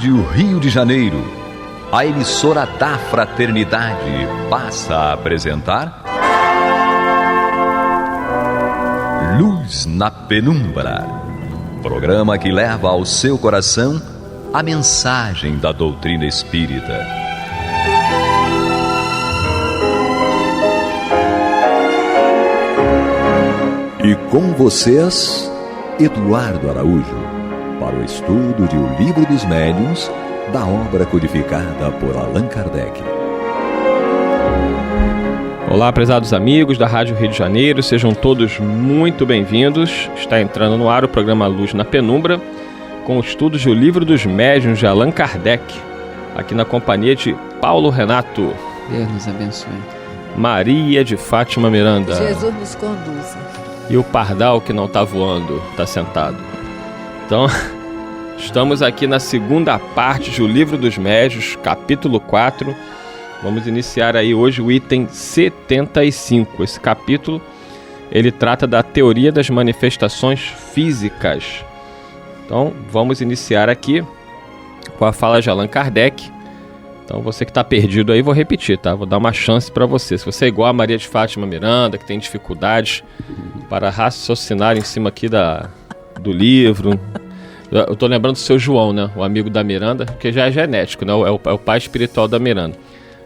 Rádio Rio de Janeiro, a emissora da Fraternidade, passa a apresentar Luz na Penumbra, programa que leva ao seu coração a mensagem da doutrina espírita. E com vocês, Eduardo Araújo, para o estudo de O Livro dos Médiuns, da obra codificada por Allan Kardec. Olá, prezados amigos da Rádio Rio de Janeiro, sejam todos muito bem-vindos. Está entrando no ar o programa Luz na Penumbra, com estudos de O Livro dos Médiuns de Allan Kardec, aqui na companhia de Paulo Renato. Deus nos abençoe. Maria de Fátima Miranda. Jesus nos conduza. E o pardal que não está voando, está sentado. Então, estamos aqui na segunda parte de O Livro dos Médiuns, capítulo 4. Vamos iniciar aí hoje o item 75. Esse capítulo, ele trata da teoria das manifestações físicas. Então, vamos iniciar aqui com a fala de Allan Kardec. Então, você que está perdido aí, vou repetir, tá? Vou dar uma chance para você. Se você é igual a Maria de Fátima Miranda, que tem dificuldades para raciocinar em cima aqui do livro. Eu estou lembrando do seu João, né? O amigo da Miranda, que já é genético, né? É o pai espiritual da Miranda.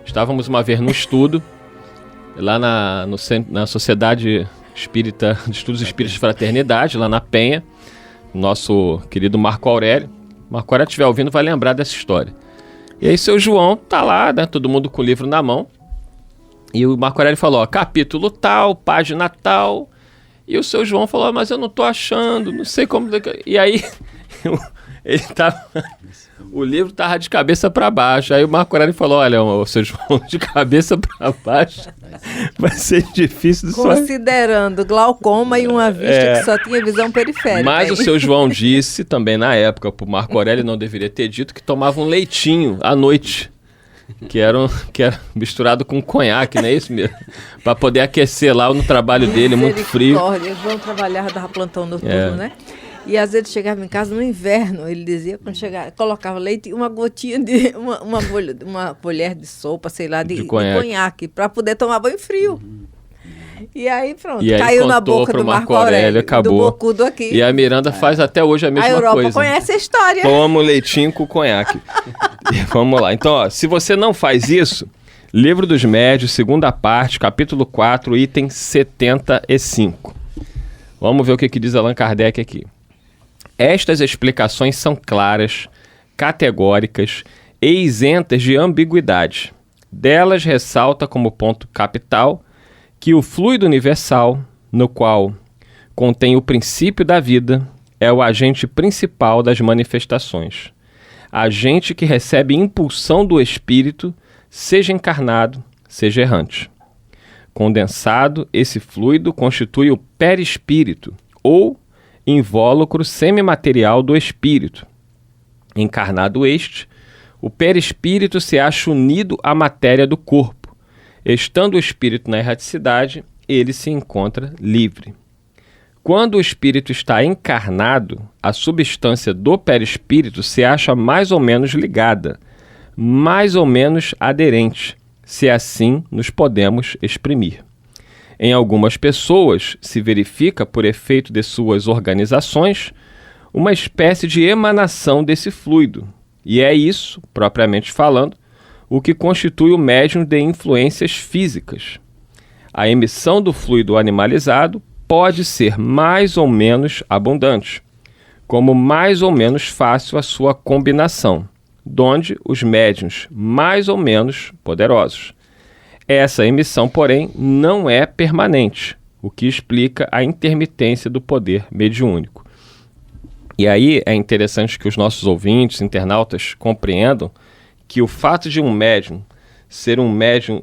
Estávamos uma vez no estudo, lá na Sociedade Espírita de Estudos Espíritas de Fraternidade, lá na Penha, nosso querido Marco Aurélio. Marco Aurélio estiver ouvindo vai lembrar dessa história. E aí seu João tá lá, né? Todo mundo com o livro na mão. E o Marco Aurélio falou, ó, capítulo tal, página tal. E o seu João falou, mas eu não tô achando, não sei como... E aí, ele tava... O livro tava de cabeça para baixo. Aí o Marco Aurélio falou, olha, o seu João, de cabeça para baixo vai ser difícil de considerando glaucoma e uma vista que só tinha visão periférica. Mas o seu João disse também na época, pro Marco Aurélio não deveria ter dito, que tomava um leitinho à noite. Que era misturado com conhaque, não é isso mesmo? Para poder aquecer lá no trabalho dele, muito frio. O João trabalhava, dava plantão noturno, né? E às vezes chegava em casa no inverno, ele dizia, quando chegava, colocava leite e uma gotinha de uma colher de sopa, sei lá, de conhaque, para poder tomar banho frio. E aí pronto, e aí caiu na boca do Marco Aurélio, acabou. Do bocudo aqui. E a Miranda faz até hoje a mesma coisa. A Europa conhece a história. Toma o leitinho com conhaque. Vamos lá. Então, ó, se você não faz isso, Livro dos Médiuns, segunda parte, capítulo 4, item 75. Vamos ver o que diz Allan Kardec aqui. Estas explicações são claras, categóricas e isentas de ambiguidade. Delas ressalta como ponto capital que o fluido universal, no qual contém o princípio da vida, é o agente principal das manifestações. Agente que recebe impulsão do espírito, seja encarnado, seja errante. Condensado, esse fluido constitui o perispírito, ou invólucro semimaterial do espírito. Encarnado este, o perispírito se acha unido à matéria do corpo. Estando o espírito na erraticidade, ele se encontra livre. Quando o espírito está encarnado, a substância do perispírito se acha mais ou menos ligada, mais ou menos aderente, se assim nos podemos exprimir. Em algumas pessoas se verifica, por efeito de suas organizações, uma espécie de emanação desse fluido, e é isso, propriamente falando, o que constitui o médium de influências físicas. A emissão do fluido animalizado pode ser mais ou menos abundante, como mais ou menos fácil a sua combinação, donde os médiuns mais ou menos poderosos. Essa emissão, porém, não é permanente, o que explica a intermitência do poder mediúnico. E aí é interessante que os nossos ouvintes, internautas, compreendam que o fato de um médium ser um médium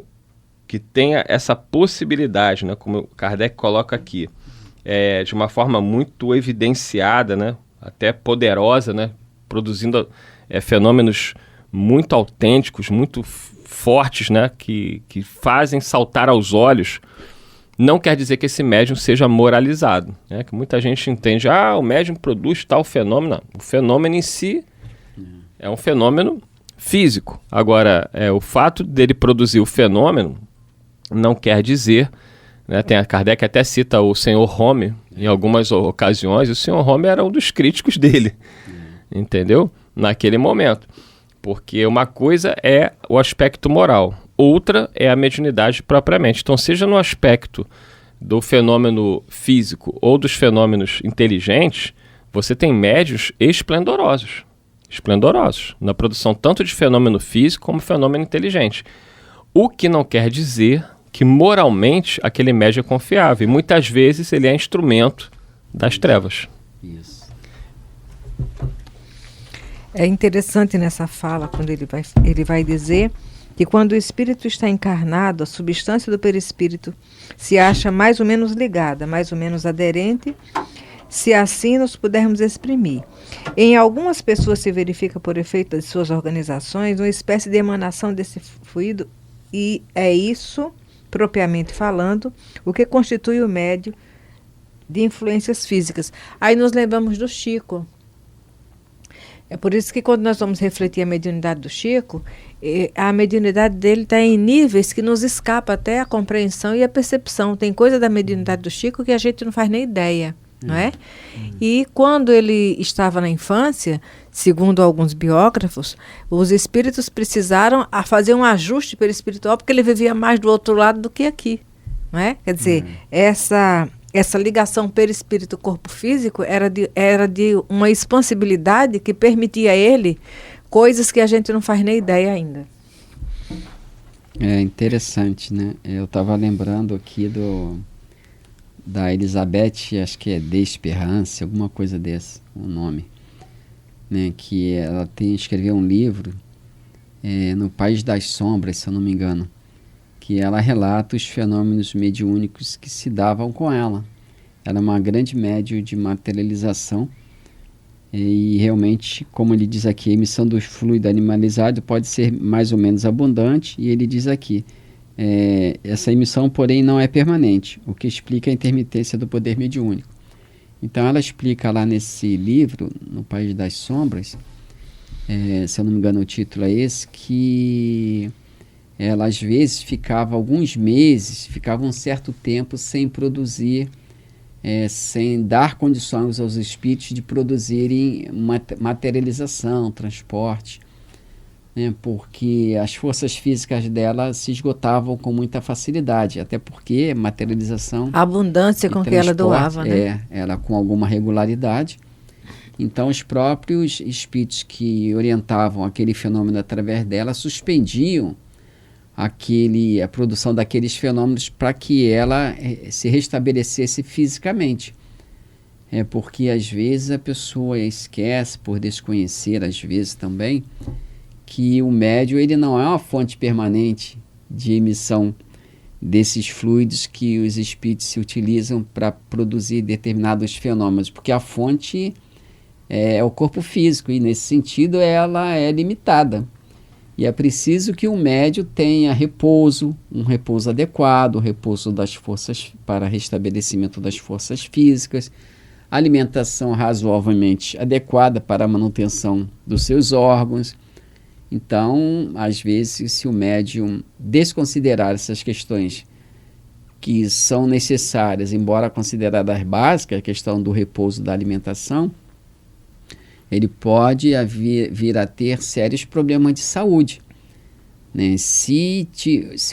que tenha essa possibilidade, né, como o Kardec coloca aqui, de uma forma muito evidenciada, né, até poderosa, né, produzindo fenômenos muito autênticos, muito fortes, né, que fazem saltar aos olhos, não quer dizer que esse médium seja moralizado, né? Que muita gente entende, o médium produz tal fenômeno. Não. O fenômeno em si é um fenômeno físico. Agora, o fato dele produzir o fenômeno não quer dizer, né, a Kardec até cita o senhor Home em algumas ocasiões, e o senhor Home era um dos críticos dele, entendeu? Naquele momento. Porque uma coisa é o aspecto moral, outra é a mediunidade propriamente. Então, seja no aspecto do fenômeno físico ou dos fenômenos inteligentes, você tem médiuns esplendorosos na produção tanto de fenômeno físico como fenômeno inteligente. O que não quer dizer que moralmente aquele médium é confiável. E muitas vezes ele é instrumento das trevas. Isso. É interessante nessa fala, quando ele vai dizer que quando o espírito está encarnado, a substância do perispírito se acha mais ou menos ligada, mais ou menos aderente, se assim nos pudermos exprimir. Em algumas pessoas se verifica, por efeito de suas organizações, uma espécie de emanação desse fluido, e é isso, propriamente falando, o que constitui o médio de influências físicas. Aí nos lembramos do Chico. É por isso que quando nós vamos refletir a mediunidade do Chico, a mediunidade dele está em níveis que nos escapa até a compreensão e a percepção. Tem coisa da mediunidade do Chico que a gente não faz nem ideia, não é? E quando ele estava na infância, segundo alguns biógrafos, os espíritos precisaram fazer um ajuste perispiritual porque ele vivia mais do outro lado do que aqui, não é? Quer dizer, essa ligação perispírito-corpo físico era de uma expansibilidade que permitia a ele coisas que a gente não faz nem ideia ainda. É interessante, né? Eu estava lembrando aqui da Elizabeth, acho que é Desperance, alguma coisa desse, o nome, né? Que ela escreveu um livro no País das Sombras, se eu não me engano, que ela relata os fenômenos mediúnicos que se davam com ela. Ela é uma grande médium de materialização e realmente, como ele diz aqui, a emissão do fluido animalizado pode ser mais ou menos abundante, e ele diz aqui, essa emissão, porém, não é permanente, o que explica a intermitência do poder mediúnico. Então ela explica lá nesse livro, no País das Sombras, se eu não me engano o título é esse, que ela às vezes ficava alguns meses, ficava um certo tempo sem produzir, sem dar condições aos espíritos de produzirem materialização, transporte, né, porque as forças físicas dela se esgotavam com muita facilidade, até porque materialização... A abundância com que ela doava, né? Ela com alguma regularidade. Então os próprios espíritos que orientavam aquele fenômeno através dela suspendiam a produção daqueles fenômenos para que ela se restabelecesse fisicamente. Porque às vezes a pessoa esquece, por desconhecer às vezes também, que o médium ele não é uma fonte permanente de emissão desses fluidos que os espíritos se utilizam para produzir determinados fenômenos, porque a fonte é o corpo físico e nesse sentido ela é limitada. E é preciso que o médium tenha repouso, um repouso adequado, repouso das forças para restabelecimento das forças físicas, alimentação razoavelmente adequada para a manutenção dos seus órgãos. Então, às vezes, se o médium desconsiderar essas questões que são necessárias, embora consideradas básicas, a questão do repouso da alimentação, ele pode vir a ter sérios problemas de saúde, né? Se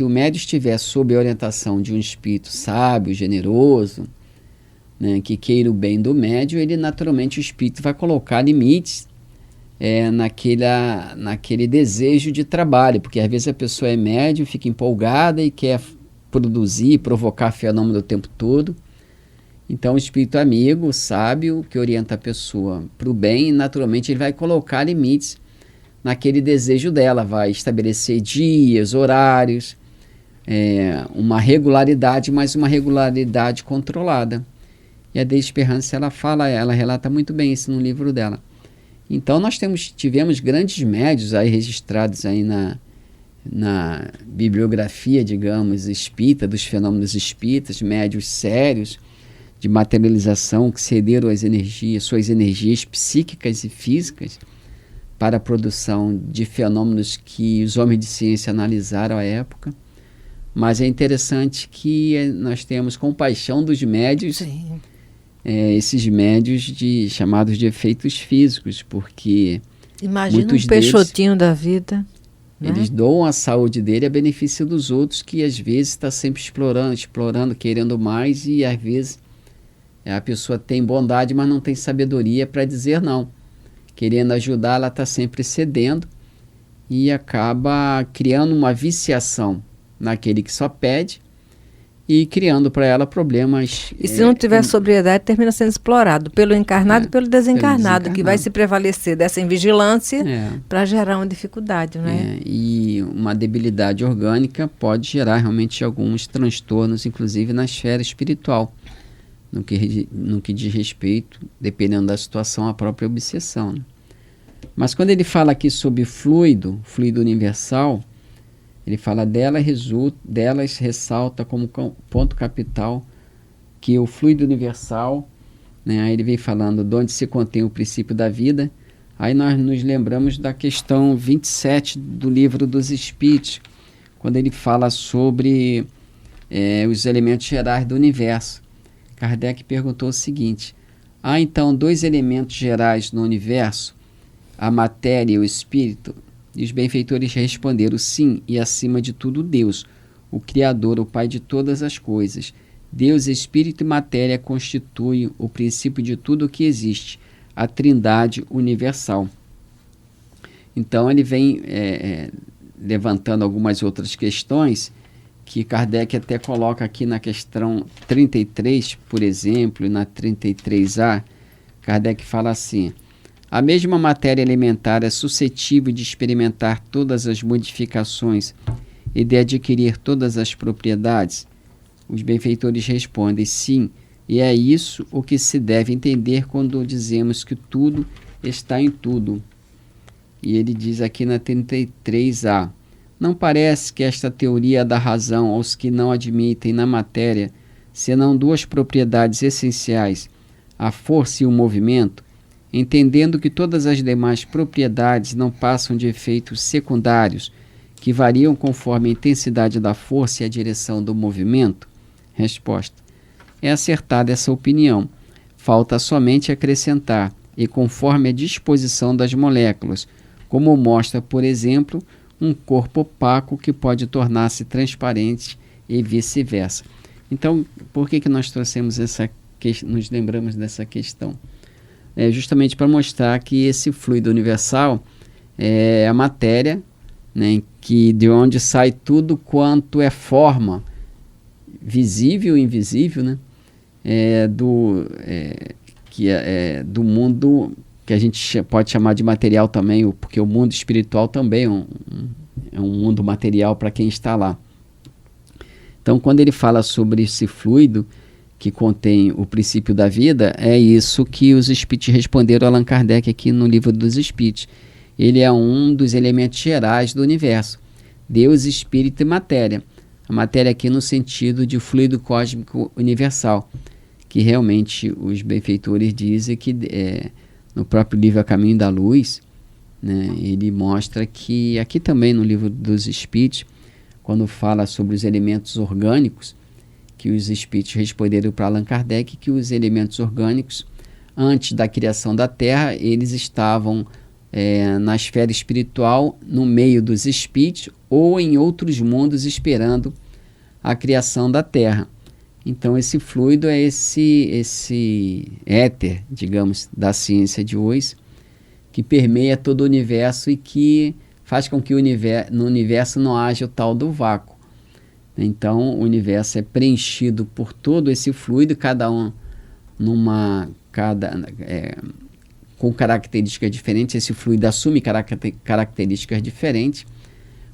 o médium estiver sob a orientação de um espírito sábio, generoso, né, que queira o bem do médium, ele naturalmente, o espírito vai colocar limites naquele desejo de trabalho, porque às vezes a pessoa é médium, fica empolgada e quer produzir, provocar fenômeno o tempo todo. Então o espírito amigo, sábio, que orienta a pessoa para o bem, naturalmente ele vai colocar limites naquele desejo dela, vai estabelecer dias, horários, uma regularidade, mas uma regularidade controlada. E a Desperance, ela relata muito bem isso no livro dela. Então nós tivemos grandes médiuns aí registrados aí na bibliografia, digamos, espírita, dos fenômenos espíritas, médiuns sérios, de materialização, que cederam suas energias psíquicas e físicas para a produção de fenômenos que os homens de ciência analisaram à época. Mas é interessante que nós temos compaixão dos médios, esses médios chamados de efeitos físicos, porque imagina um peixotinho da vida. Eles doam a saúde dele a benefício dos outros, que às vezes está sempre explorando, querendo mais, e às vezes a pessoa tem bondade, mas não tem sabedoria para dizer não. Querendo ajudar, ela está sempre cedendo e acaba criando uma viciação naquele que só pede e criando para ela problemas. E se não tiver sobriedade, termina sendo explorado pelo encarnado e pelo desencarnado, que vai se prevalecer dessa invigilância para gerar uma dificuldade, né? E uma debilidade orgânica pode gerar realmente alguns transtornos, inclusive na esfera espiritual, no que diz respeito, dependendo da situação, à própria obsessão, né? Mas quando ele fala aqui sobre fluido universal, ele fala delas ressalta como ponto capital que o fluido universal, né, aí ele vem falando de onde se contém o princípio da vida. Aí nós nos lembramos da questão 27 do Livro dos Espíritos, quando ele fala sobre os elementos gerais do universo. Kardec perguntou o seguinte: há então 2 elementos gerais no universo, a matéria e o espírito? E os benfeitores responderam: sim, e acima de tudo Deus, o Criador, o Pai de todas as coisas. Deus, espírito e matéria constituem o princípio de tudo o que existe, a Trindade universal. Então ele vem levantando algumas outras questões que Kardec até coloca aqui na questão 33, por exemplo, e na 33A, Kardec fala assim: a mesma matéria elementar é suscetível de experimentar todas as modificações e de adquirir todas as propriedades? Os benfeitores respondem: sim, e é isso o que se deve entender quando dizemos que tudo está em tudo. E ele diz aqui na 33A: não parece que esta teoria dá razão aos que não admitem na matéria senão 2 propriedades essenciais, a força e o movimento, entendendo que todas as demais propriedades não passam de efeitos secundários que variam conforme a intensidade da força e a direção do movimento? Resposta: é acertada essa opinião. Falta somente acrescentar: e conforme a disposição das moléculas, como mostra, por exemplo, um corpo opaco que pode tornar-se transparente e vice-versa. Então, por que nós trouxemos nos lembramos dessa questão? Justamente para mostrar que esse fluido universal é a matéria, né, de onde sai tudo quanto é forma, visível e invisível, né, do mundo que a gente pode chamar de material também, porque o mundo espiritual também é um mundo material para quem está lá. Então, quando ele fala sobre esse fluido que contém o princípio da vida, é isso que os espíritos responderam a Allan Kardec aqui no Livro dos Espíritos. Ele é um dos elementos gerais do universo: Deus, espírito e matéria. A matéria aqui no sentido de fluido cósmico universal, que realmente os benfeitores dizem que no próprio livro A Caminho da Luz, né, ele mostra que, aqui também no Livro dos Espíritos, quando fala sobre os elementos orgânicos, que os espíritos responderam para Allan Kardec que os elementos orgânicos, antes da criação da Terra, eles estavam na esfera espiritual, no meio dos espíritos ou em outros mundos esperando a criação da Terra. Então esse fluido é esse éter, digamos, da ciência de hoje, que permeia todo o universo e que faz com que no universo não haja o tal do vácuo. Então o universo é preenchido por todo esse fluido, cada um com características diferentes. Esse fluido assume características diferentes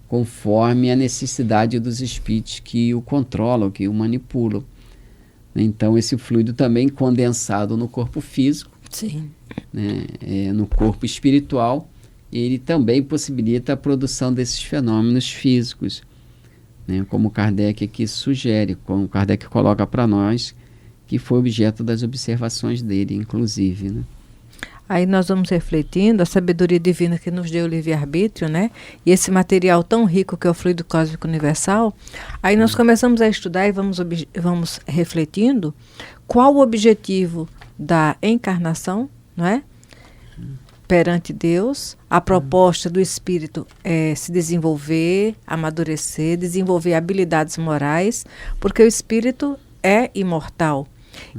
conforme a necessidade dos espíritos que o controlam, que o manipulam. Então esse fluido também condensado no corpo físico, sim, né, no corpo espiritual, ele também possibilita a produção desses fenômenos físicos, né, como Kardec aqui sugere, como Kardec coloca para nós, que foi objeto das observações dele, inclusive, né? Aí nós vamos refletindo a sabedoria divina que nos deu o livre-arbítrio, né? E esse material tão rico que é o fluido cósmico universal. Aí nós começamos a estudar e vamos refletindo qual o objetivo da encarnação, não é? Perante Deus. A proposta do espírito é se desenvolver, amadurecer, desenvolver habilidades morais, porque o espírito é imortal.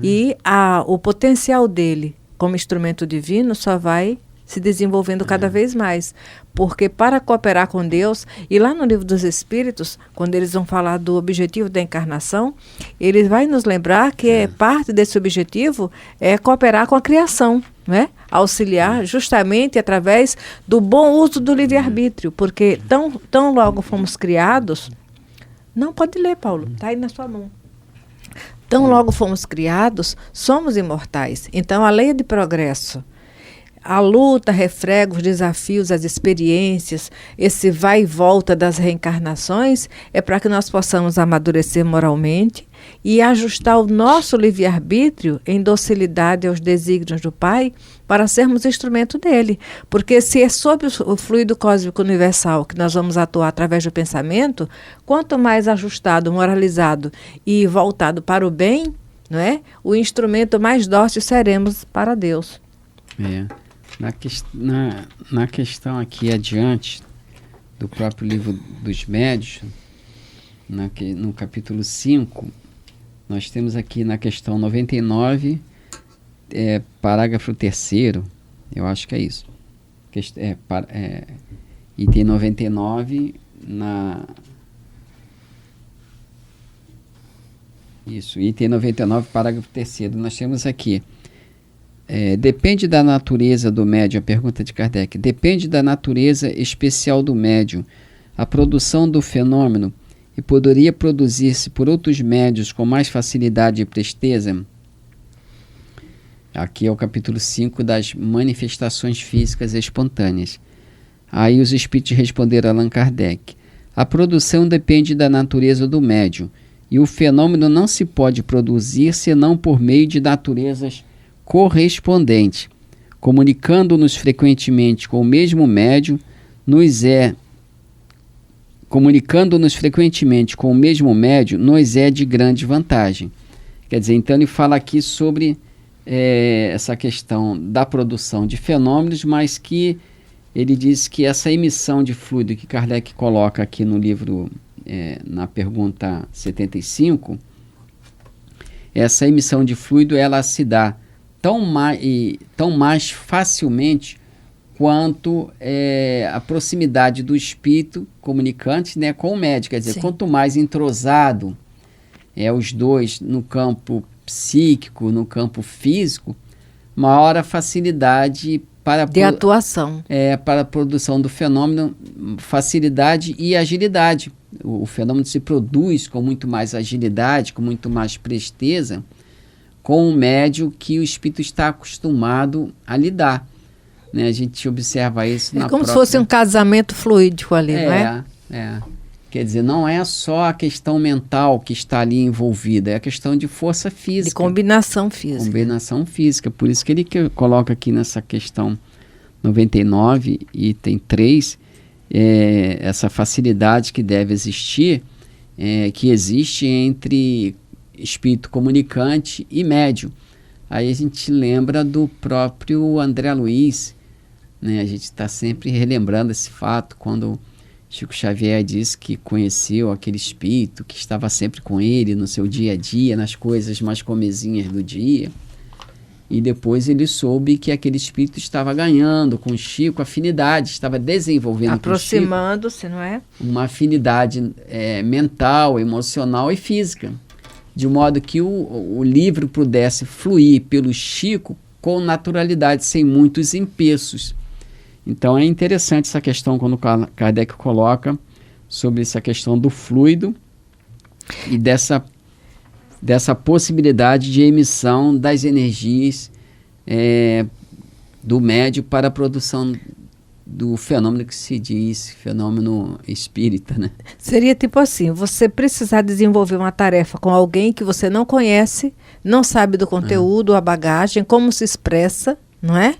E o potencial dele como instrumento divino só vai se desenvolvendo cada vez mais. Porque para cooperar com Deus, e lá no Livro dos Espíritos, quando eles vão falar do objetivo da encarnação, ele vai nos lembrar que parte desse objetivo é cooperar com a criação, né? Auxiliar justamente através do bom uso do livre-arbítrio, porque tão logo fomos criados... Não, pode ler, Paulo, está aí na sua mão. Tão logo fomos criados, somos imortais. Então, a lei é de progresso. A luta refrega os desafios, as experiências, esse vai e volta das reencarnações, é para que nós possamos amadurecer moralmente e ajustar o nosso livre-arbítrio em docilidade aos desígnios do Pai para sermos instrumento dele. Porque se é sob o fluido cósmico universal que nós vamos atuar através do pensamento, quanto mais ajustado, moralizado e voltado para o bem, não é? O instrumento mais dócil seremos para Deus. Na questão aqui adiante do próprio Livro dos Médiuns, no capítulo 5, nós temos aqui na questão 99, parágrafo 3º, eu acho que é isso. Item 99, item 99, parágrafo 3º, nós temos aqui. Depende da natureza do médium, a pergunta de Kardec, depende da natureza especial do médium, a produção do fenômeno, e poderia produzir-se por outros médios com mais facilidade e presteza? Aqui é o capítulo 5 das manifestações físicas espontâneas. Aí os espíritos responderam a Allan Kardec. A produção depende da natureza do médium, e o fenômeno não se pode produzir senão por meio de naturezas correspondente, comunicando-nos frequentemente com o mesmo médium, nos é de grande vantagem. Quer dizer, então ele fala aqui sobre essa questão da produção de fenômenos, mas que ele diz que essa emissão de fluido que Kardec coloca aqui no livro, na pergunta 75, essa emissão de fluido ela se dá tão mais facilmente quanto a proximidade do espírito comunicante, né, com o médium. Quer dizer, sim, quanto mais entrosado os dois no campo psíquico, no campo físico, maior a facilidade de atuação. Para a produção do fenômeno, facilidade e agilidade. O fenômeno se produz com muito mais agilidade, com muito mais presteza, com o médium que o espírito está acostumado a lidar. Né? A gente observa isso na como se fosse um casamento fluídico ali, não é? Quer dizer, não é só a questão mental que está ali envolvida, é a questão de força física. De combinação física. Combinação física. Por isso que ele coloca aqui nessa questão 99, item 3, essa facilidade que deve existir, que existe entre espírito comunicante e médium. Aí a gente lembra do próprio André Luiz, né? A gente está sempre relembrando esse fato, quando Chico Xavier disse que conheceu aquele espírito que estava sempre com ele no seu dia a dia, nas coisas mais comezinhas do dia, e depois ele soube que aquele espírito estava ganhando com o Chico afinidade, estava desenvolvendo aproximando-se, não é? Uma afinidade mental, emocional e física, de modo que o livro pudesse fluir pelo Chico com naturalidade, sem muitos empeços. Então é interessante essa questão quando Kardec coloca sobre essa questão do fluido e dessa possibilidade de emissão das energias do médium para a produção do fenômeno que se diz fenômeno espírita, né? Seria tipo assim, você precisar desenvolver uma tarefa com alguém que você não conhece, não sabe do conteúdo, a bagagem, como se expressa, não é?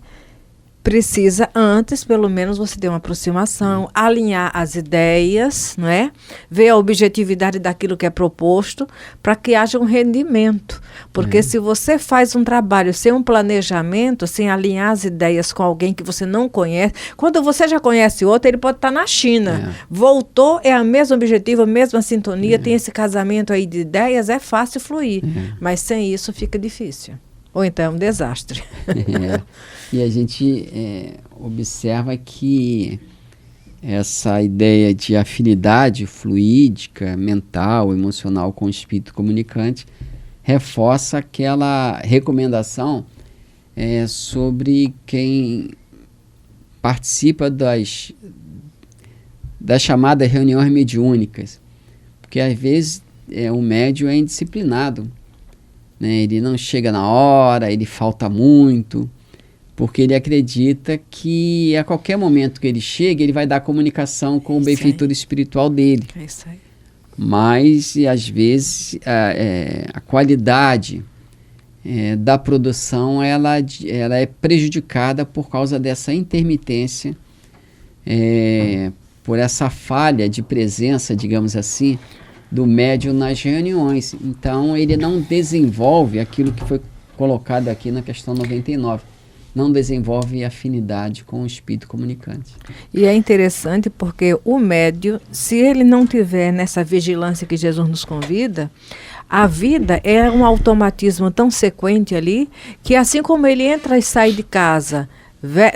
precisa antes, pelo menos, você ter uma aproximação, alinhar as ideias, não é? Ver a objetividade daquilo que é proposto, para que haja um rendimento. Porque se você faz um trabalho sem um planejamento, sem alinhar as ideias com alguém que você não conhece, quando você já conhece outro, ele pode estar na China. Voltou, é o mesmo objetivo, a mesma sintonia, tem esse casamento aí de ideias, é fácil fluir. Mas sem isso fica difícil. Ou então é um desastre. E a gente observa que essa ideia de afinidade fluídica, mental, emocional com o espírito comunicante reforça aquela recomendação sobre quem participa das chamadas reuniões mediúnicas. Porque às vezes o médium é indisciplinado. Ele não chega na hora, ele falta muito, porque ele acredita que a qualquer momento que ele chega, ele vai dar comunicação com o benfeitor espiritual dele. É isso aí. Mas, às vezes, a qualidade da produção ela é prejudicada por causa dessa intermitência, por essa falha de presença, digamos assim, do médium nas reuniões. Então, ele não desenvolve aquilo que foi colocado aqui na questão 99. Não desenvolve afinidade com o espírito comunicante. E é interessante porque o médium, se ele não tiver nessa vigilância que Jesus nos convida, a vida é um automatismo tão sequente ali, que assim como ele entra e sai de casa,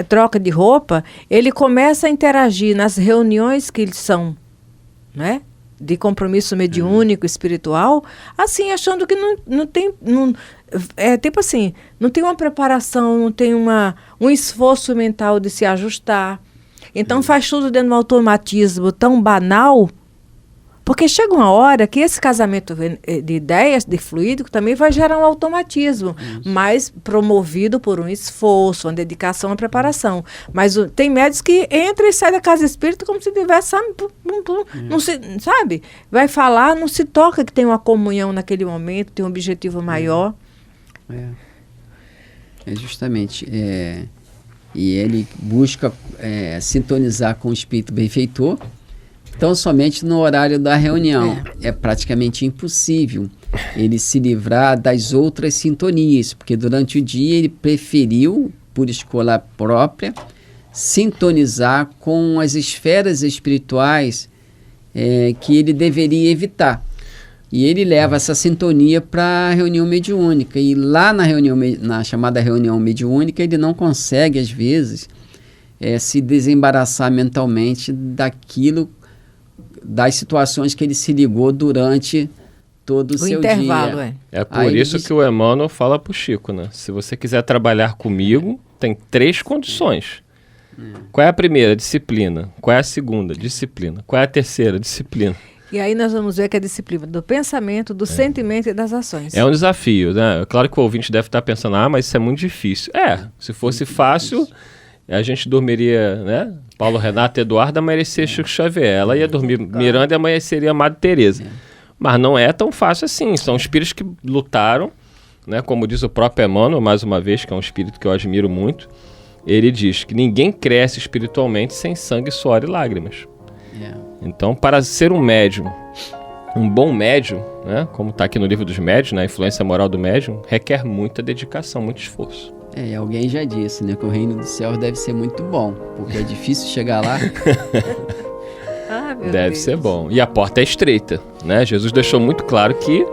troca de roupa, ele começa a interagir nas reuniões que eles são, né? De compromisso mediúnico, espiritual, assim, achando que não tem... tipo assim, não tem uma preparação, não tem um esforço mental de se ajustar. Então faz tudo dentro de um automatismo tão banal, porque chega uma hora que esse casamento de ideias, de fluídico, também vai gerar um automatismo, mas promovido por um esforço, uma dedicação, uma preparação. Mas tem médicos que entram e saem da casa espírita como se tivesse, não se, sabe? Vai falar, não se toca que tem uma comunhão naquele momento, tem um objetivo maior. Justamente. E ele busca sintonizar com o espírito benfeitor, então somente no horário da reunião. É praticamente impossível ele se livrar das outras sintonias, porque durante o dia ele preferiu, por escolha própria, sintonizar com as esferas espirituais que ele deveria evitar. E ele leva essa sintonia para a reunião mediúnica. E lá na chamada reunião mediúnica, ele não consegue, às vezes, se desembaraçar mentalmente das situações que ele se ligou durante todo o seu intervalo, dia. É por isso que o Emmanuel fala para o Chico, né? Se você quiser trabalhar comigo, tem 3 condições. Qual é a primeira? Disciplina. Qual é a segunda? Disciplina. Qual é a terceira? Disciplina. E aí nós vamos ver que é a disciplina do pensamento, do sentimento e das ações. É um desafio, né? Claro que o ouvinte deve estar pensando, mas isso é muito difícil. Se fosse fácil, a gente dormiria, né? Paulo Renato e Eduardo amanheceria Chico Xavier. Ela ia dormir Miranda e amanheceria Madre Teresa. Mas não é tão fácil assim. São espíritos que lutaram, né? Como diz o próprio Emmanuel, mais uma vez, que é um espírito que eu admiro muito. Ele diz que ninguém cresce espiritualmente sem sangue, suor e lágrimas. Então, para ser um médium, um bom médium, né, como está aqui no livro dos médiuns, né, a influência moral do médium, requer muita dedicação, muito esforço. Alguém já disse, né, que o reino dos céus deve ser muito bom, porque é difícil chegar lá. Deve ser bom. E a porta é estreita, né? Jesus deixou muito claro que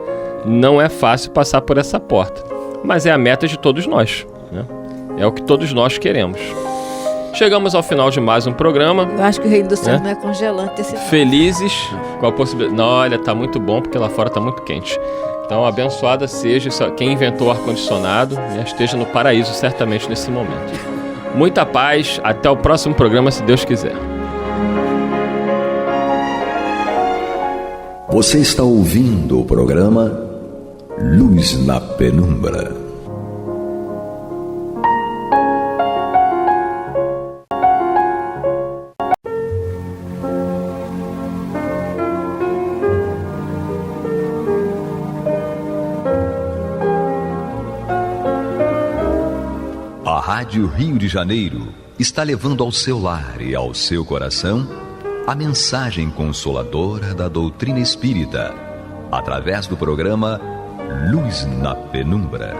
não é fácil passar por essa porta, mas é a meta de todos nós, né? É o que todos nós queremos. Chegamos ao final de mais um programa. Eu acho que o reino do céu não é congelante esse Felizes com a possibilidade. Não, olha, tá muito bom porque lá fora tá muito quente. Então, abençoada seja quem inventou o ar-condicionado, né? Esteja no paraíso certamente nesse momento. Muita paz, até o próximo programa, se Deus quiser. Você está ouvindo o programa Luz na Penumbra. Rádio Rio de Janeiro está levando ao seu lar e ao seu coração a mensagem consoladora da doutrina espírita, através do programa Luz na Penumbra.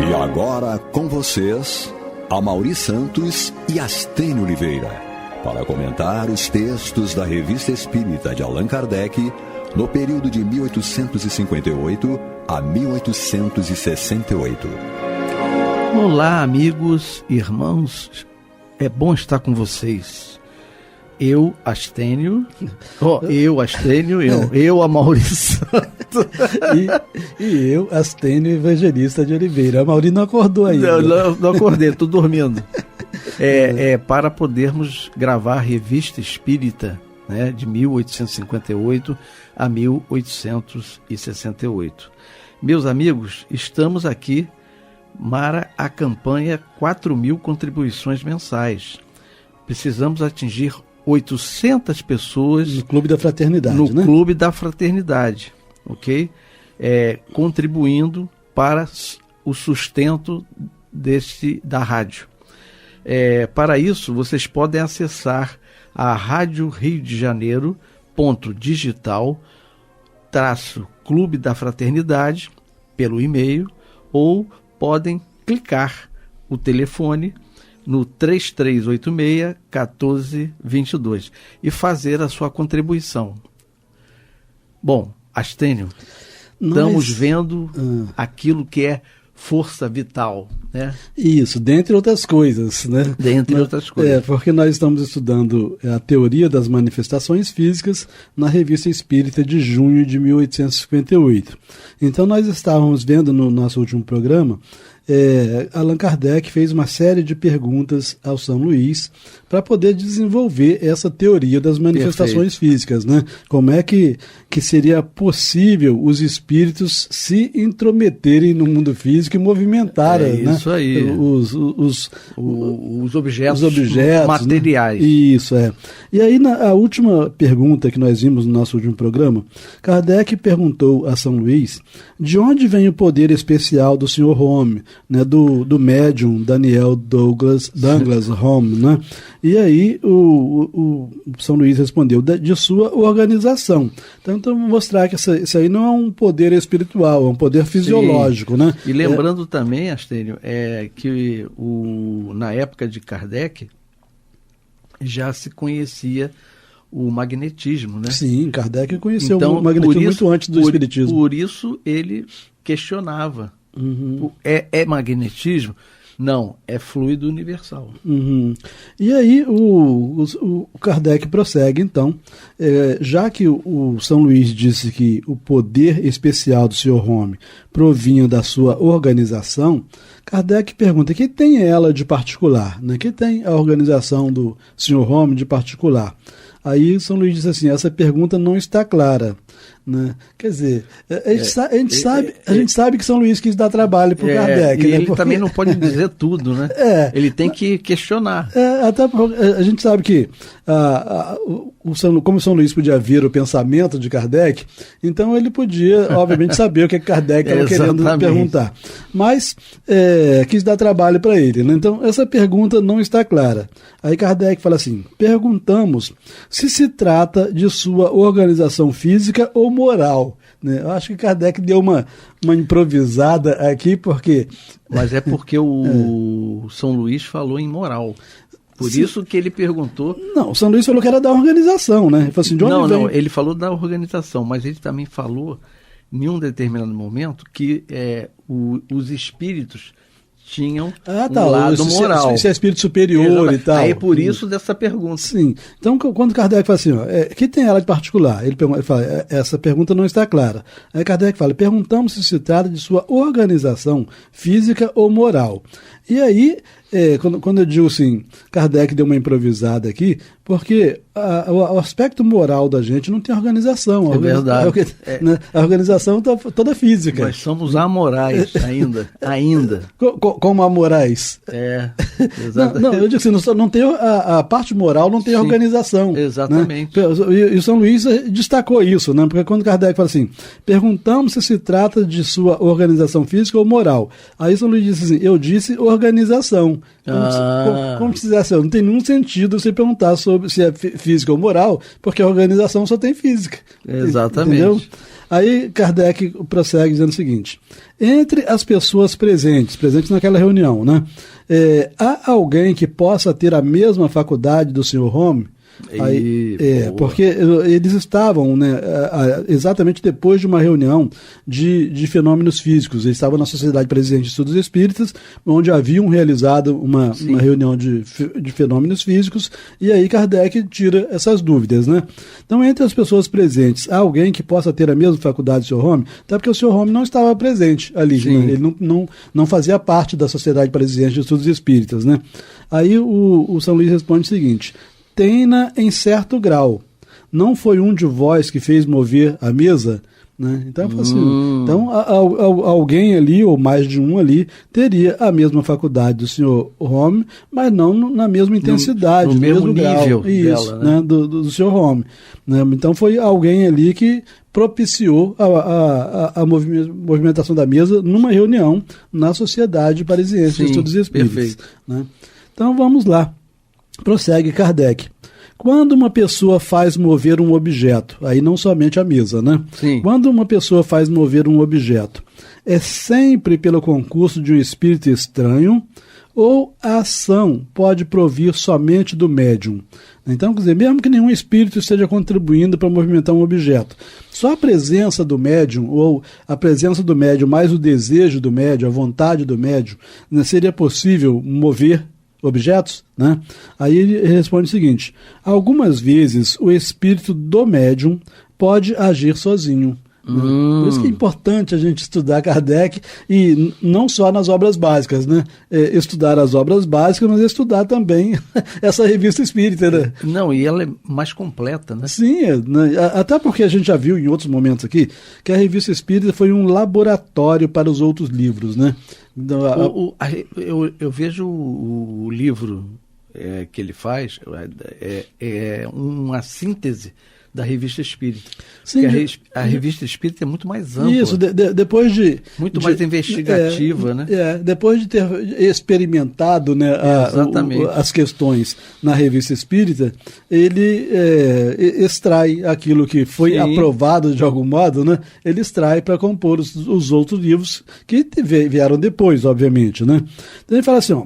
E agora com vocês, Amaury Santos e Astênio Oliveira, para comentar os textos da Revista Espírita de Allan Kardec no período de 1858 a 1868. Olá, amigos, irmãos, é bom estar com vocês. Eu, Astênio, Amaury Santos. E eu, Astênio Evangelista de Oliveira. Amaury não acordou ainda. Não acordei, estou dormindo. Para podermos gravar a Revista Espírita, né, de 1858 a 1868. Meus amigos, estamos aqui para a campanha 4.000 contribuições mensais. Precisamos atingir 800 pessoas no Clube da Fraternidade, no Clube da Fraternidade, ok? Contribuindo para o sustento da rádio. Para isso, vocês podem acessar a Rádio Rio de Janeiro /digital-Clube da Fraternidade pelo e-mail, ou podem clicar o telefone no 3386-1422 e fazer a sua contribuição. Bom, Astênio, estamos vendo aquilo que é força vital, né? Isso, dentre outras coisas, né? Dentre outras coisas. Porque nós estamos estudando a teoria das manifestações físicas na Revista Espírita de junho de 1858. Então nós estávamos vendo no nosso último programa, Allan Kardec fez uma série de perguntas ao São Luís para poder desenvolver essa teoria das manifestações físicas, né? Como é que seria possível os espíritos se intrometerem no mundo físico e movimentar, né? Isso aí. Os objetos materiais. Né? Isso, E aí, a última pergunta que nós vimos no nosso último programa, Kardec perguntou a São Luís de onde vem o poder especial do Sr. Home, né, do médium Daniel Douglas Home, né? E aí o São Luís respondeu de sua organização. Então vamos mostrar que isso aí não é um poder espiritual, é um poder fisiológico, né? E lembrando também, Astênio, que na época de Kardec já se conhecia o magnetismo, né? Sim, Kardec conheceu o magnetismo muito antes do espiritismo. Por isso ele questionava. É magnetismo? Não, é fluido universal. E aí o Kardec prossegue, então, já que o São Luís disse que o poder especial do Sr. Home provinha da sua organização, Kardec pergunta: que tem ela de particular? Né? Que tem a organização do Sr. Home de particular? Aí São Luís diz assim: essa pergunta não está clara. Né? Quer dizer, a gente sabe que São Luís quis dar trabalho para o Kardec. E ele também não pode dizer tudo, né? Ele tem que questionar. Até a gente sabe que como São Luís podia ver o pensamento de Kardec, então ele podia, obviamente, saber o que Kardec estava querendo perguntar. Mas quis dar trabalho para ele. Né? Então, essa pergunta não está clara. Aí Kardec fala assim: perguntamos se trata de sua organização física ou moral. Né? Eu acho que Kardec deu uma improvisada aqui, porque... Mas é porque o São Luís falou em moral. Por isso que ele perguntou... Não, o São Luís falou que era da organização, né? Ele falou assim, de onde vem? Não, ele falou da organização, mas ele também falou, em um determinado momento, que os espíritos tinham um lado moral. Isso é espírito superior e tal. Aí é por isso dessa pergunta. Sim. Então, quando Kardec fala assim, que tem ela de particular? Ele fala, essa pergunta não está clara. Aí Kardec fala, perguntamos se trata de sua organização física ou moral. E aí, quando eu digo assim, Kardec deu uma improvisada aqui, porque o aspecto moral da gente não tem organização. É verdade. Né? A organização está toda física. Nós somos amorais ainda. Como amorais. Exatamente. Não, eu digo assim, não tem, a parte moral não tem organização. Exatamente. Né? E o São Luís destacou isso, né? Porque quando Kardec fala assim, perguntamos se trata de sua organização física ou moral. Aí São Luís disse assim, eu disse organização. Como se dissesse, não tem nenhum sentido você perguntar sobre se é física ou moral, porque a organização só tem física. Exatamente. Entendeu? Aí Kardec prossegue dizendo o seguinte, entre as pessoas presentes naquela reunião, né, há alguém que possa ter a mesma faculdade do Sr. Home? Porque eles estavam, né, exatamente depois de uma reunião de fenômenos físicos. Eles estavam na Sociedade Presidente de Estudos Espíritas, onde haviam realizado uma reunião de fenômenos físicos, e aí Kardec tira essas dúvidas, né? Então, entre as pessoas presentes, há alguém que possa ter a mesma faculdade do Sr. Home? Até porque o Sr. Home não estava presente ali, né? Ele não fazia parte da Sociedade Presidente de Estudos Espíritas, né? Aí o São Luís responde o seguinte, tem-na em certo grau. Não foi um de vós que fez mover a mesa? Né? Então, assim, alguém ali, ou mais de um ali, teria a mesma faculdade do Sr. Home, mas não na mesma intensidade, no mesmo nível grau dela, né? Do Sr. Home. Né? Então foi alguém ali que propiciou a movimentação da mesa numa reunião na Sociedade Parisiense de Estudos Espíritas. Né? Então vamos lá. Prossegue Kardec. Quando uma pessoa faz mover um objeto, aí não somente a mesa, né? Quando uma pessoa faz mover um objeto, é sempre pelo concurso de um espírito estranho ou a ação pode provir somente do médium? Então, quer dizer, mesmo que nenhum espírito esteja contribuindo para movimentar um objeto, só a presença do médium, ou a presença do médium mais o desejo do médium, a vontade do médium, né, seria possível mover objetos, né? Aí ele responde o seguinte, algumas vezes o espírito do médium pode agir sozinho. Por isso que é importante a gente estudar Kardec, e não só nas obras básicas, né? Estudar as obras básicas, mas estudar também essa revista espírita, né? Não, e ela é mais completa, né? Sim, né? Até porque a gente já viu em outros momentos aqui que a revista espírita foi um laboratório para os outros livros, né? Então, eu vejo o livro que ele faz, é uma síntese da revista espírita. Sim, a revista espírita é muito mais ampla. Isso, depois de... Muito mais investigativa, né? Depois de ter experimentado, né, as questões na revista espírita, ele extrai aquilo que foi aprovado de algum modo, né? Ele extrai para compor os outros livros que vieram depois, obviamente, né? Então ele fala assim,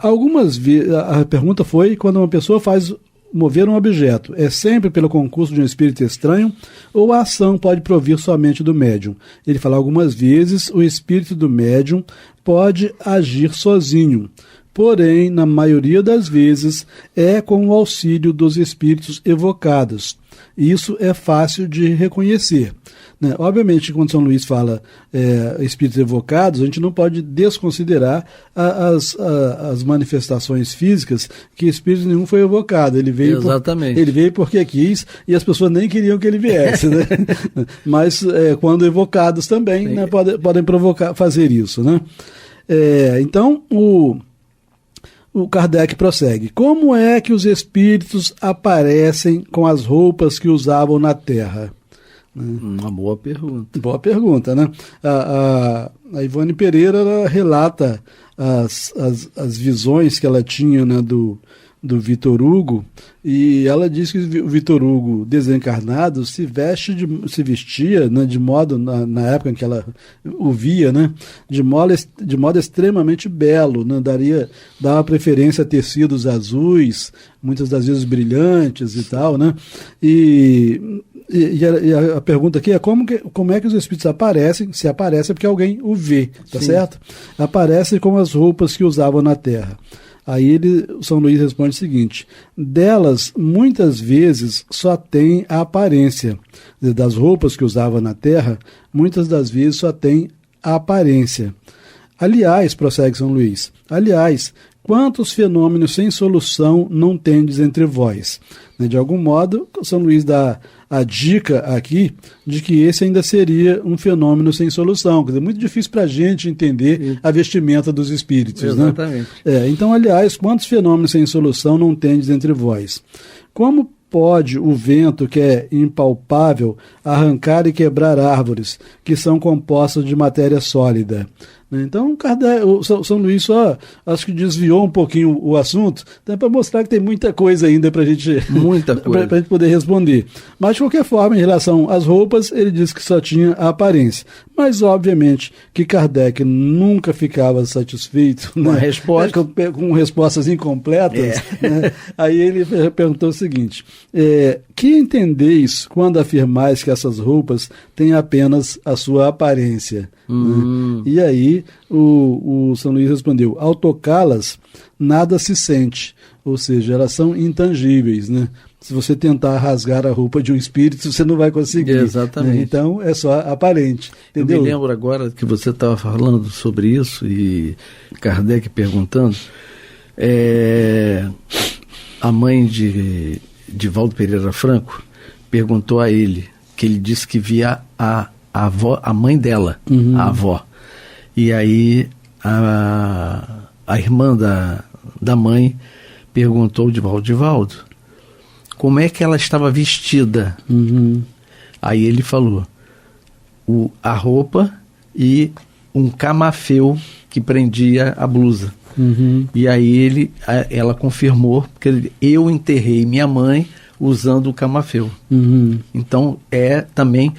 algumas vezes, a pergunta foi quando uma pessoa faz mover um objeto, é sempre pelo concurso de um espírito estranho ou a ação pode provir somente do médium? Ele fala, algumas vezes o espírito do médium pode agir sozinho, porém, na maioria das vezes, é com o auxílio dos espíritos evocados. Isso é fácil de reconhecer. Né? Obviamente, quando São Luís fala espíritos evocados, a gente não pode desconsiderar as manifestações físicas, que espírito nenhum foi evocado. Ele veio, ele veio porque quis, e as pessoas nem queriam que ele viesse. Né? Mas quando evocados também, né, podem fazer isso. Né? Então, o Kardec prossegue. Como é que os espíritos aparecem com as roupas que usavam na Terra? Uma boa pergunta. Boa pergunta, né? A Ivone Pereira, ela relata as visões que ela tinha, né, do Vitor Hugo, e ela diz que o Vitor Hugo desencarnado se vestia, né, de modo, na época em que ela o via, né, de modo extremamente belo, né, dava preferência a tecidos azuis, muitas das vezes brilhantes e tal, né, e a pergunta aqui é como é que os espíritos aparecem? Se aparecem é porque alguém o vê, tá certo? Aparecem com as roupas que usavam na Terra. Aí São Luís responde o seguinte, delas muitas vezes só tem a aparência, das roupas que usava na Terra, muitas das vezes só tem a aparência. Aliás, prossegue São Luís, aliás, quantos fenômenos sem solução não tendes entre vós? De algum modo, São Luís dá a dica aqui de que esse ainda seria um fenômeno sem solução. Quer dizer, muito difícil para a gente entender a vestimenta dos espíritos. Exatamente. Né? Então, aliás, quantos fenômenos sem solução não tendes entre vós? Como pode o vento, que é impalpável, arrancar e quebrar árvores que são compostas de matéria sólida? Então, São Luís só acho que desviou um pouquinho o assunto, então, para mostrar que tem muita coisa ainda para a gente poder responder. Mas, de qualquer forma, em relação às roupas, ele disse que só tinha a aparência. Mas, obviamente, que Kardec nunca ficava satisfeito com respostas incompletas. Né? Aí ele perguntou o seguinte, que entendeis quando afirmais que essas roupas têm apenas a sua aparência? Né? E aí o São Luís respondeu, ao tocá-las, nada se sente, ou seja, elas são intangíveis, né? Se você tentar rasgar a roupa de um espírito, você não vai conseguir. Exatamente. Né? Então, é só aparente. Entendeu? Eu me lembro agora que você estava falando sobre isso e Kardec perguntando, a mãe de Valdo Pereira Franco perguntou a ele, que ele disse que via a mãe dela, a avó. E aí a irmã da mãe perguntou ao Divaldo como é que ela estava vestida. Aí ele falou a roupa e um camafeu que prendia a blusa. E aí ela confirmou, porque eu enterrei minha mãe usando o camafeu. Então é também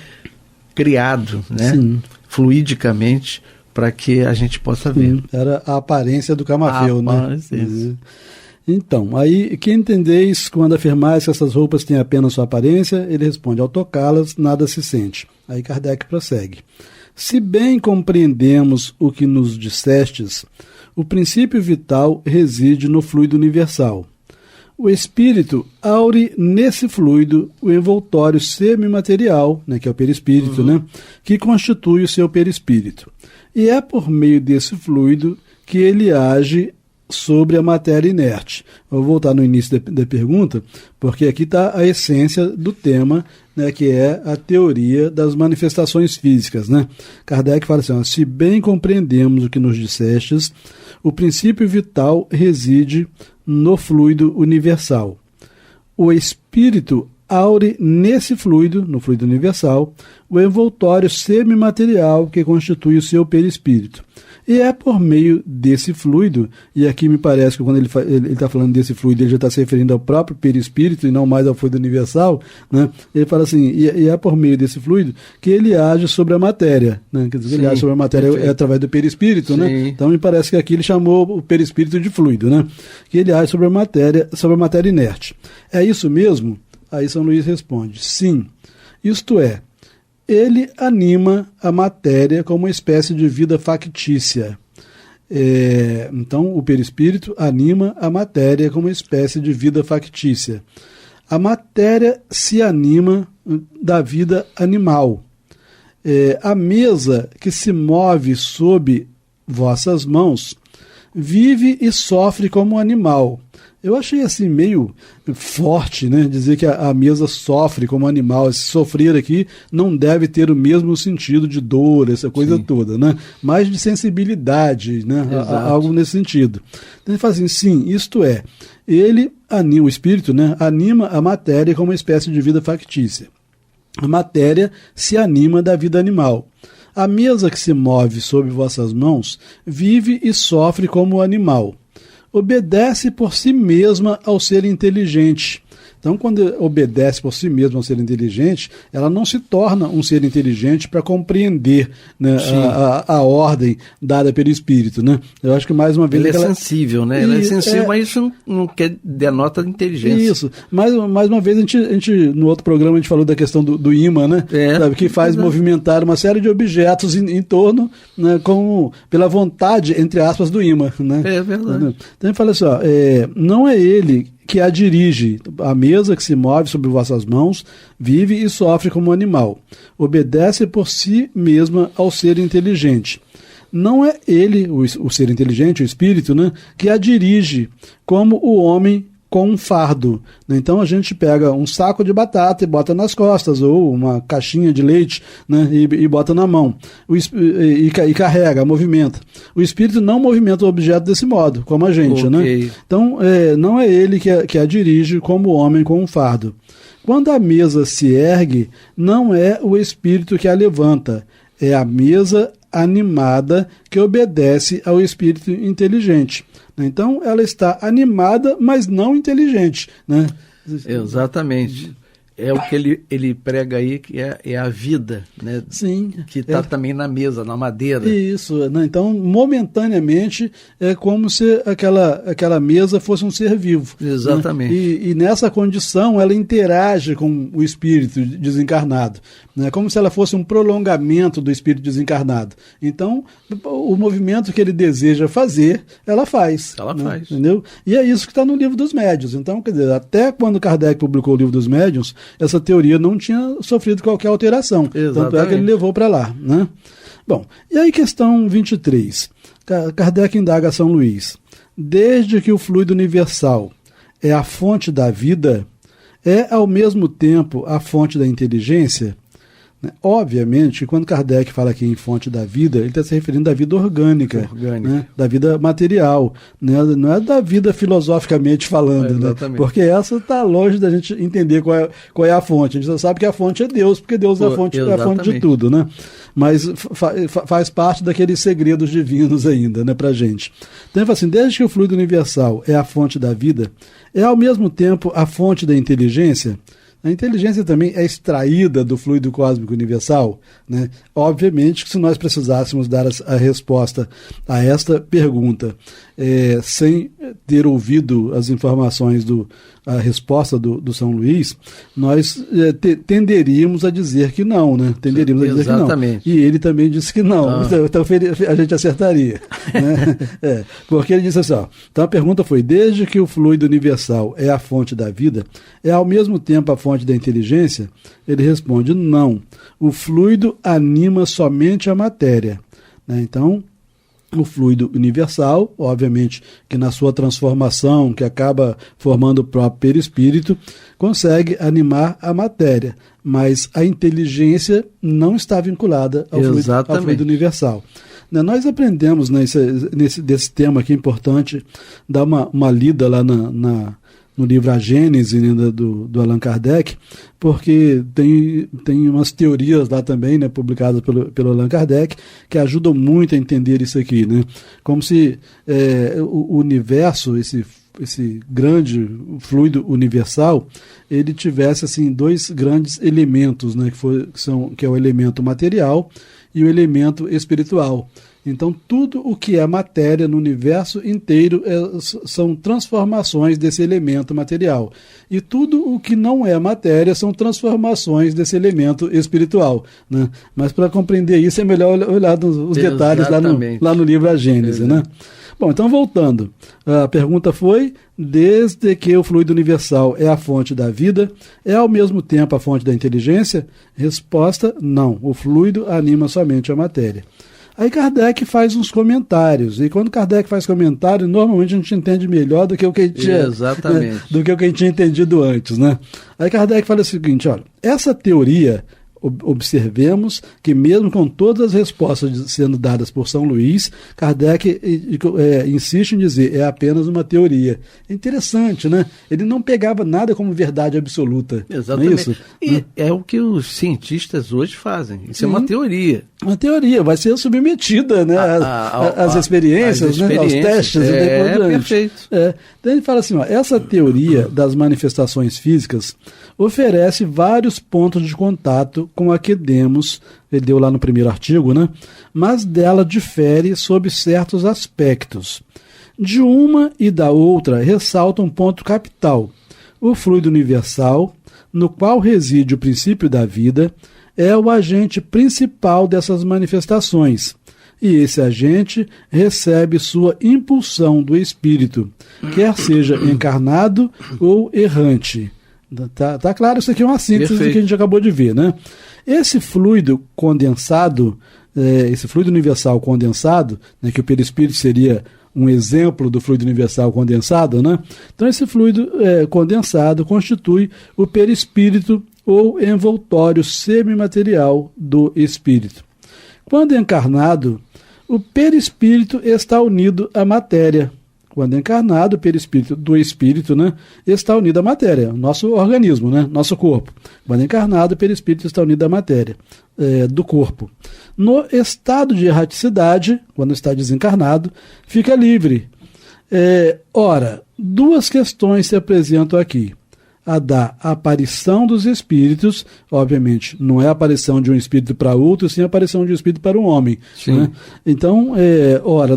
criado, né, fluidicamente, para que a gente possa ver. Era a aparência do camafeu, né? Então, aí, que entendeis quando afirmais que essas roupas têm apenas sua aparência? Ele responde, ao tocá-las, nada se sente. Aí Kardec prossegue. Se bem compreendemos o que nos dissestes, o princípio vital reside no fluido universal. O espírito aure nesse fluido o envoltório semimaterial, né, que é o perispírito, né, que constitui o seu perispírito. E é por meio desse fluido que ele age sobre a matéria inerte. Vou voltar no início da pergunta, porque aqui está a essência do tema, né, que é a teoria das manifestações físicas. Né? Kardec fala assim, se bem compreendemos o que nos dissestes, o princípio vital reside no fluido universal. O espírito aure nesse fluido, no fluido universal, o envoltório semimaterial que constitui o seu perispírito. E é por meio desse fluido, e aqui me parece que quando ele está falando desse fluido, ele já está se referindo ao próprio perispírito e não mais ao fluido universal, né? Ele fala assim, e é por meio desse fluido que ele age sobre a matéria, né? Quer dizer, ele age sobre a matéria através do perispírito, né? Então me parece que aqui ele chamou o perispírito de fluido, né? Que ele age sobre a matéria inerte. É isso mesmo? Aí São Luís responde, sim, isto é, ele anima a matéria como uma espécie de vida factícia. Então, o perispírito anima a matéria como uma espécie de vida factícia. A matéria se anima da vida animal. A mesa que se move sob vossas mãos vive e sofre como animal. Eu achei assim meio forte, né, dizer que a mesa sofre como animal. Esse sofrer aqui não deve ter o mesmo sentido de dor, essa coisa toda, né, mais de sensibilidade, né, algo nesse sentido. Então ele fala assim, sim, isto é, ele anima, o espírito, né, anima a matéria como uma espécie de vida factícia. A matéria se anima da vida animal. A mesa que se move sob vossas mãos vive e sofre como animal. Obedece por si mesma ao ser inteligente. Então, quando obedece por si mesma ao ser inteligente, ela não se torna um ser inteligente para compreender, né, a ordem dada pelo espírito. Né? Eu acho que, mais uma vez... Ela é sensível, né? Ela é sensível, mas isso não denota inteligência. Isso. Mais uma vez, a gente, no outro programa, a gente falou da questão do ímã, né? Sabe, que faz movimentar uma série de objetos em torno, né, pela vontade, entre aspas, do ímã. Né? É verdade. Então, ele fala assim, não é ele que a dirige, a mesa que se move sobre vossas mãos, vive e sofre como animal. Obedece por si mesma ao ser inteligente. não é ele, o ser inteligente, o espírito, né, que a dirige como o homem com um fardo. Então a gente pega um saco de batata e bota nas costas, ou uma caixinha de leite, né, e bota na mão, e carrega, movimenta. O espírito não movimenta o objeto desse modo, como a gente. Né? Então não é ele que a dirige como o homem com um fardo. Quando a mesa se ergue, não é o espírito que a levanta, é a mesa animada que obedece ao espírito inteligente. Então, ela está animada, mas não inteligente. Né? Exatamente. É o que ele prega aí, que é a vida, né? Sim. Que está também na mesa, na madeira. Isso. Né? Então, momentaneamente, é como se aquela mesa fosse um ser vivo. Exatamente. Né? E nessa condição, ela interage com o espírito desencarnado. Né? Como se ela fosse um prolongamento do espírito desencarnado. Então, o movimento que ele deseja fazer, ela faz. Ela né? faz. Entendeu? E é isso que está no Livro dos Médiuns. Então, quer dizer, até quando Kardec publicou o Livro dos Médiuns, essa teoria não tinha sofrido qualquer alteração. Exatamente. Tanto é que ele levou para lá. Né? Bom, e aí questão 23. Kardec indaga a São Luís. Desde que o fluido universal é a fonte da vida, é ao mesmo tempo a fonte da inteligência? Obviamente, quando Kardec fala aqui em fonte da vida, ele está se referindo à vida orgânica. Né? Da vida material, né? Não é da vida filosoficamente falando, né? Porque essa está longe da gente entender qual é a fonte. A gente só sabe que a fonte é Deus, porque Deus é a fonte de tudo, né? Mas faz parte daqueles segredos divinos ainda, né, para a gente. Então ele fala assim, desde que o fluido universal é a fonte da vida, é ao mesmo tempo a fonte da inteligência. A inteligência também é extraída do fluido cósmico universal, né? Obviamente que se nós precisássemos dar a resposta a esta pergunta sem ter ouvido as informações a resposta do São Luís, nós tenderíamos a dizer que não, né? Tenderíamos a dizer Exatamente. Que não. E ele também disse que não. Então a gente acertaria. Né? Porque ele disse assim, ó, então a pergunta foi, desde que o fluido universal é a fonte da vida, é ao mesmo tempo a fonte da inteligência? Ele responde, não. O fluido anima somente a matéria. Né? Então, o fluido universal, obviamente que na sua transformação, que acaba formando o próprio perispírito, consegue animar a matéria, mas a inteligência não está vinculada ao fluido universal. Nós aprendemos desse tema aqui importante, dar uma lida lá no livro A Gênese, né, do Allan Kardec, porque tem umas teorias lá também, né, publicadas pelo Allan Kardec, que ajudam muito a entender isso aqui, né? Como se o universo, esse grande fluido universal, ele tivesse assim dois grandes elementos, né, que é o elemento material e o elemento espiritual. Então, tudo o que é matéria no universo inteiro são transformações desse elemento material. E tudo o que não é matéria são transformações desse elemento espiritual. Né? Mas para compreender isso é melhor olhar os detalhes lá no livro A Gênese. Né? Bom, então voltando. A pergunta foi, desde que o fluido universal é a fonte da vida, é ao mesmo tempo a fonte da inteligência? Resposta, não. O fluido anima somente a matéria. Aí Kardec faz uns comentários, e quando Kardec faz comentário, normalmente a gente entende melhor do que o que a gente tinha entendido antes, né? Aí Kardec fala o seguinte, olha, essa teoria, observemos que mesmo com todas as respostas sendo dadas por São Luís, Kardec insiste em dizer, é apenas uma teoria. É interessante, né? Ele não pegava nada como verdade absoluta. Exatamente. Não é isso? E é o que os cientistas hoje fazem. Isso é uma teoria. Uma teoria, vai ser submetida, né, às experiências, né, aos testes. Perfeito. Então ele fala assim, ó, essa teoria das manifestações físicas oferece vários pontos de contato com a que ele deu lá no primeiro artigo, né, mas dela difere sob certos aspectos. De uma e da outra ressalta um ponto capital. O fluido universal, no qual reside o princípio da vida, é o agente principal dessas manifestações, e esse agente recebe sua impulsão do espírito, quer seja encarnado ou errante. Tá claro, isso aqui é uma síntese do que a gente acabou de ver, né? Esse fluido condensado, esse fluido universal condensado, né, que o perispírito seria um exemplo do fluido universal condensado, né? Então esse fluido condensado constitui o perispírito ou envoltório semimaterial do espírito. Quando encarnado, o perispírito está unido à matéria. Quando encarnado, o perispírito do espírito, né, está unido à matéria, nosso organismo, né, nosso corpo. Quando encarnado, o perispírito está unido à matéria do corpo. No estado de erraticidade, quando está desencarnado, fica livre. Ora, duas questões se apresentam aqui. A da aparição dos espíritos, obviamente, não é a aparição de um espírito para outro, sim a aparição de um espírito para um homem. Né? Então,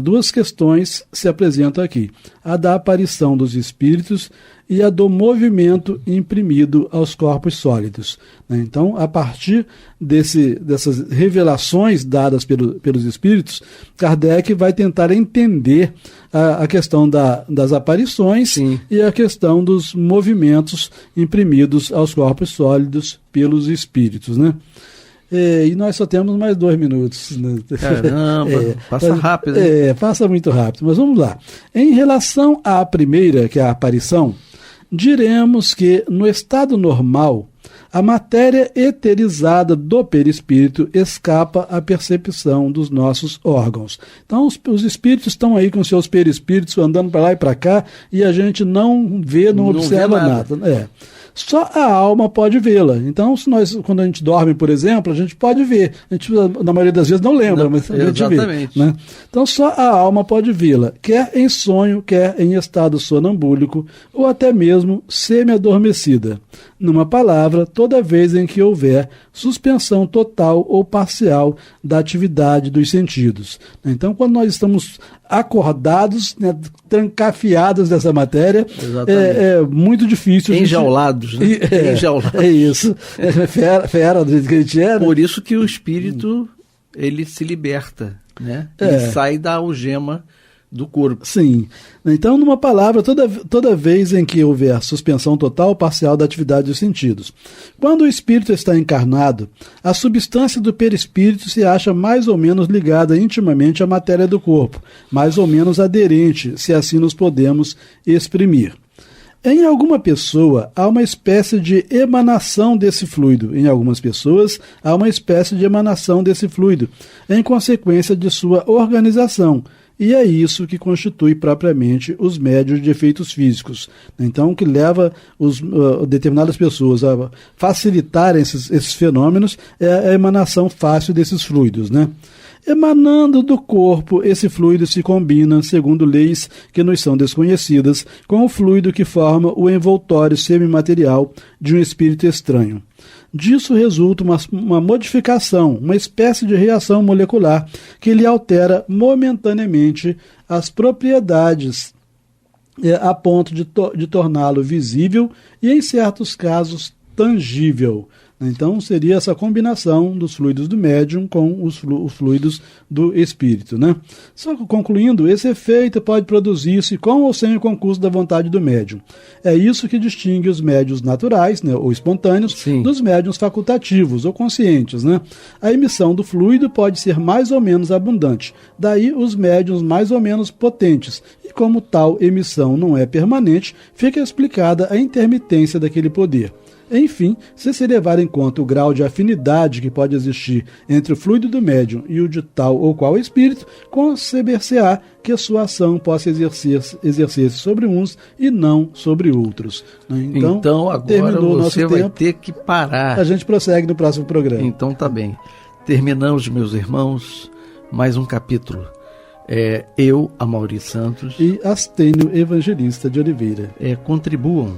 duas questões se apresentam aqui. A da aparição dos espíritos e a do movimento imprimido aos corpos sólidos. Né? Então, a partir dessas revelações dadas pelos espíritos, Kardec vai tentar entender a questão das aparições, sim, e a questão dos movimentos imprimidos aos corpos sólidos pelos espíritos. Né? E nós só temos mais 2 minutos. Né? Caramba, passa rápido. Passa muito rápido, mas vamos lá. Em relação à primeira, que é a aparição, diremos que, no estado normal, a matéria eterizada do perispírito escapa à percepção dos nossos órgãos. Então, os espíritos estão aí com seus perispíritos andando para lá e para cá e a gente não vê, não observa nada. Só a alma pode vê-la. Então, quando a gente dorme, por exemplo, a gente pode ver. A gente, na maioria das vezes, não lembra, mas a gente vê. Né? Então, só a alma pode vê-la, quer em sonho, quer em estado sonambúlico, ou até mesmo semi-adormecida. Numa palavra, toda vez em que houver suspensão total ou parcial da atividade dos sentidos. Então, quando nós estamos acordados, né, trancafiados dessa matéria, é muito difícil. Enjaulados, né? Enjaulados. É isso. Fera do jeito que a gente é. Por isso que o espírito, ele se liberta, né? Ele sai da algema do corpo. Sim. Então, numa palavra, toda vez em que houver suspensão total ou parcial da atividade dos sentidos. Quando o espírito está encarnado, a substância do perispírito se acha mais ou menos ligada intimamente à matéria do corpo, mais ou menos aderente, se assim nos podemos exprimir. Em alguma pessoa, há uma espécie de emanação desse fluido. Em algumas pessoas, há uma espécie de emanação desse fluido, em consequência de sua organização. E é isso que constitui propriamente os médios de efeitos físicos. Então, o que leva determinadas pessoas a facilitarem esses fenômenos é a emanação fácil desses fluidos, né? Emanando do corpo, esse fluido se combina, segundo leis que nos são desconhecidas, com o fluido que forma o envoltório semimaterial de um espírito estranho. Disso resulta uma modificação, uma espécie de reação molecular que lhe altera momentaneamente as propriedades a ponto de torná-lo visível e, em certos casos, tangível. Então, seria essa combinação dos fluidos do médium com os fluidos do espírito. Né? Só que, concluindo, esse efeito pode produzir-se com ou sem o concurso da vontade do médium. É isso que distingue os médiuns naturais, né, ou espontâneos, sim, dos médiuns facultativos ou conscientes. Né? A emissão do fluido pode ser mais ou menos abundante. Daí, os médiuns mais ou menos potentes. E como tal emissão não é permanente, fica explicada a intermitência daquele poder. Enfim, se se levar em conta o grau de afinidade que pode existir entre o fluido do médium e o de tal ou qual espírito, conceber-se-á que a sua ação possa exercer-se sobre uns e não sobre outros. Então agora você vai ter que parar. A gente prossegue no próximo programa. Então tá bem. Terminamos, meus irmãos, mais um capítulo. Eu, Amaury Santos e Astênio Evangelista de Oliveira. Contribuam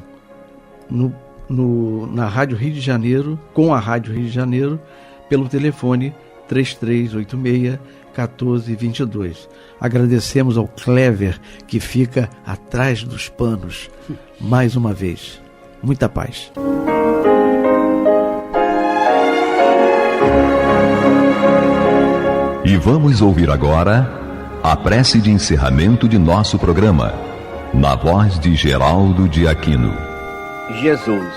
na Rádio Rio de Janeiro, com a Rádio Rio de Janeiro, pelo telefone 3386-1422. Agradecemos ao Clever, que fica atrás dos panos, mais uma vez. Muita paz. E vamos ouvir agora a prece de encerramento de nosso programa, na voz de Geraldo de Aquino. Jesus,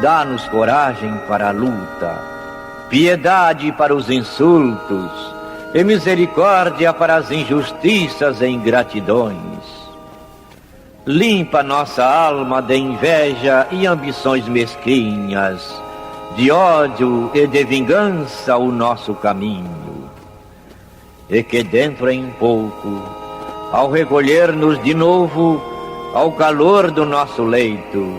dá-nos coragem para a luta, piedade para os insultos e misericórdia para as injustiças e ingratidões. Limpa nossa alma de inveja e ambições mesquinhas, de ódio e de vingança o nosso caminho. E que dentro em pouco, ao recolher-nos de novo ao calor do nosso leito,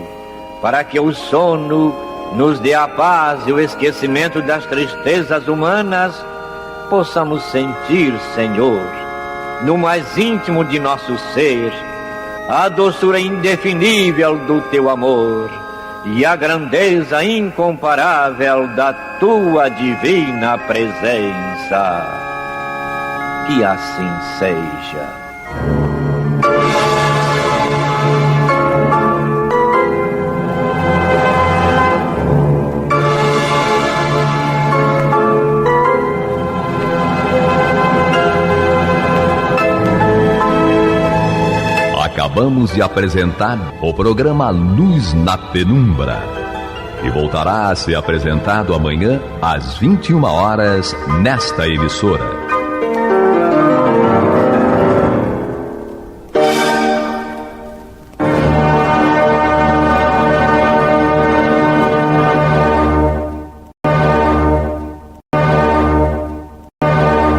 para que o sono nos dê a paz e o esquecimento das tristezas humanas, possamos sentir, Senhor, no mais íntimo de nosso ser, a doçura indefinível do Teu amor e a grandeza incomparável da Tua divina presença. Que assim seja. Acabamos de apresentar o programa Luz na Penumbra, que voltará a ser apresentado amanhã às 21 horas nesta emissora.